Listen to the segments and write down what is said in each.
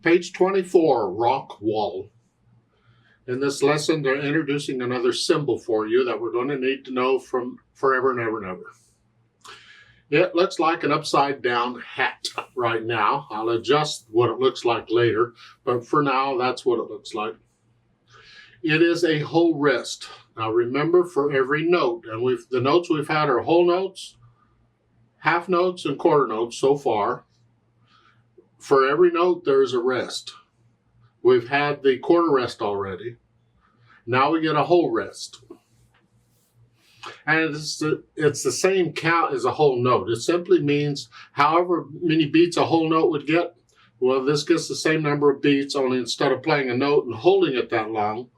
Page 24, rock wall. In this lesson, they're introducing another symbol for you that we're going to need to know from forever and ever and ever. It looks like an upside down hat right now. I'll adjust what it looks like later, but for now, that's what it looks like. It is a whole rest. Now remember, for every note, and the notes we've had are whole notes, half notes, and quarter notes so far. For every note, there is a rest. We've had the quarter rest already. Now we get a whole rest. And it's the same count as a whole note. It simply means however many beats a whole note would get, well, this gets the same number of beats, only instead of playing a note and holding it that long,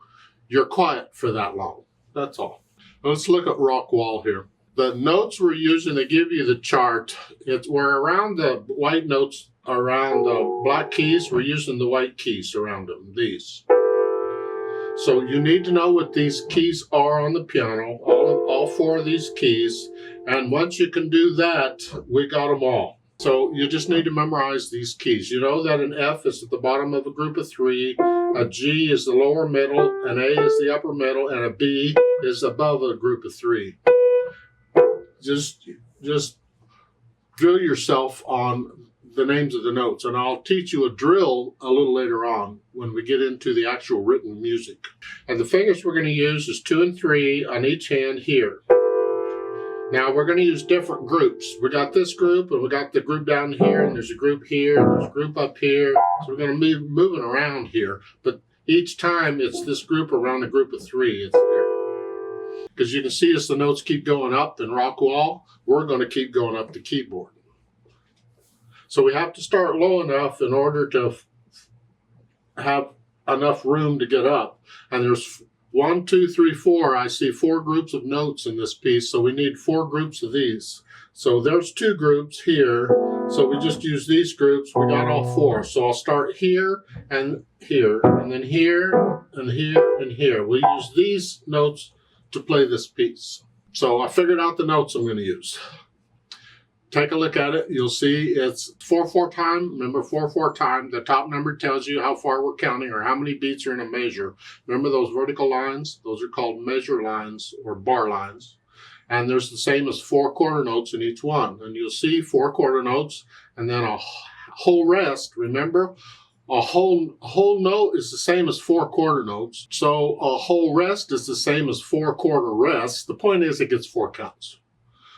you're quiet for that long. That's all. Let's look at rock wall here. The notes we're using, they give you the chart. We're around the white notes, around the black keys. We're using the white keys around them, these. So you need to know what these keys are on the piano, all four of these keys. And once you can do that, we got them all. So you just need to memorize these keys. You know that an F is at the bottom of a group of three, a G is the lower middle, an A is the upper middle, and a B is above a group of three. Just drill yourself on the names of the notes, and I'll teach you a drill a little later on when we get into the actual written music. And the fingers we're going to use is 2 and 3 on each hand here. Now we're going to use different groups. We got this group, and we got the group down here, and there's a group here, and there's a group up here. So we're going to be moving around here, but each time it's this group around a group of 3. It's there. Because you can see as the notes keep going up in rock wall, we're going to keep going up the keyboard. So we have to start low enough in order to have enough room to get up. And there's 1, 2, 3, 4. I see 4 groups of notes in this piece, so we need 4 groups of these. So there's 2 groups here. So we just use these groups. We got all 4. So I'll start here, and then here, and here, and here. We use these notes to play this piece. So I figured out the notes I'm going to use. Take a look at it. You'll see it's 4/4 time. Remember, 4/4 time. The top number tells you how far we're counting or how many beats are in a measure. Remember those vertical lines? Those are called measure lines or bar lines. And there's the same as 4 quarter notes in each one. And you'll see 4 quarter notes and then a whole rest. Remember, a whole note is the same as 4 quarter notes. So a whole rest is the same as 4 quarter rests. The point is it gets 4 counts.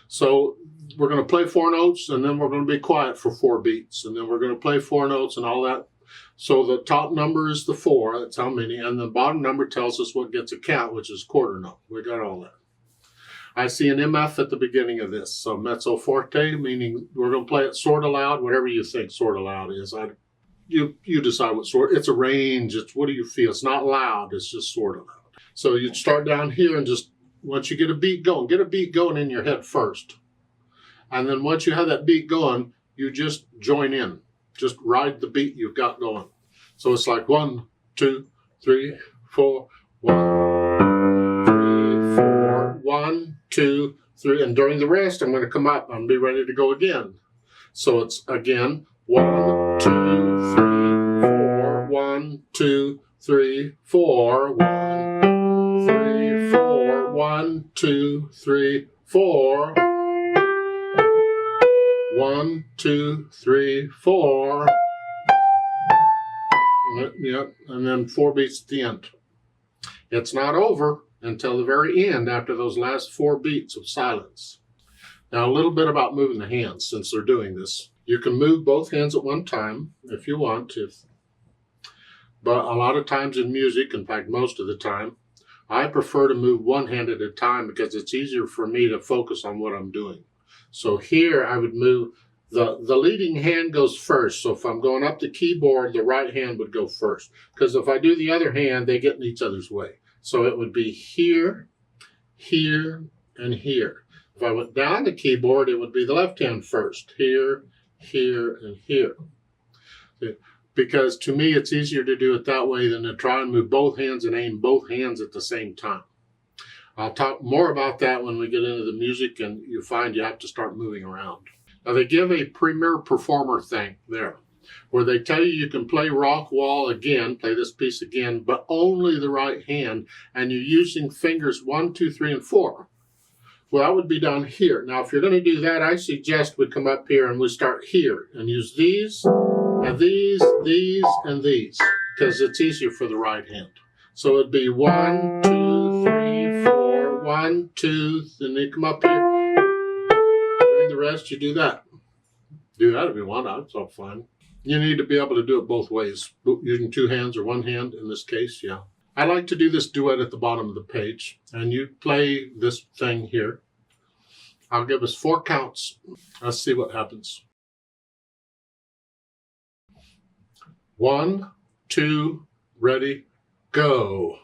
So we're going to play 4 notes, and then we're going to be quiet for 4 beats. And then we're going to play 4 notes and all that. So the top number is the 4. That's how many. And the bottom number tells us what gets a count, which is quarter note. We got all that. I see an MF at the beginning of this. So mezzo forte, meaning we're going to play it sort of loud, whatever you think sort of loud is. You decide what sort. It's a range. It's what do you feel? It's not loud. It's just sort of loud. So you'd start down here and just, once you get a beat going in your head first. And then once you have that beat going, you just join in. Just ride the beat you've got going. So it's like 1, 2, 3, 4, 1, 3, 4, 1, 2, 3. And during the rest, I'm going to come up and be ready to go again. So it's again 1, 2, 3, 4, 1, 2, 3, 4, 1, 3, 4, 1, 2, 3, 4. 1, 2, 3, 4. Yep, and then 4 beats at the end. It's not over until the very end after those last 4 beats of silence. Now a little bit about moving the hands since they're doing this. You can move both hands at one time if you want to. But a lot of times in music, in fact most of the time, I prefer to move one hand at a time because it's easier for me to focus on what I'm doing. So here I would move, the leading hand goes first. So if I'm going up the keyboard, the right hand would go first. Because if I do the other hand, they get in each other's way. So it would be here, here, and here. If I went down the keyboard, it would be the left hand first. Here, here, and here. Because to me, it's easier to do it that way than to try and move both hands and aim both hands at the same time. I'll talk more about that when we get into the music and you find you have to start moving around. Now they give a premier performer thing there. where they tell you can play rock wall again, play this piece again, but only the right hand, and you're using fingers 1, 2, 3, and 4. Well, that would be down here. Now, if you're going to do that, I suggest we come up here and we start here and use these, and these, and these, because it's easier for the right hand. So it'd be 1, 2, 3, 4, 1, 2, then you come up here. During the rest, you do that. Do that if you want. That's all fine. You need to be able to do it both ways, using 2 hands or 1 hand in this case, yeah. I like to do this duet at the bottom of the page, and you play this thing here. I'll give us 4 counts. Let's see what happens. 1, 2, ready, go.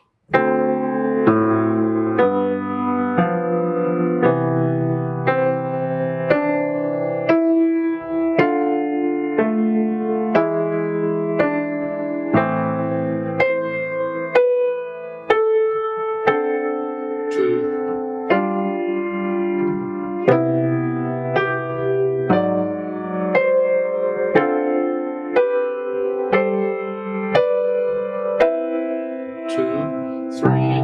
Two, 3,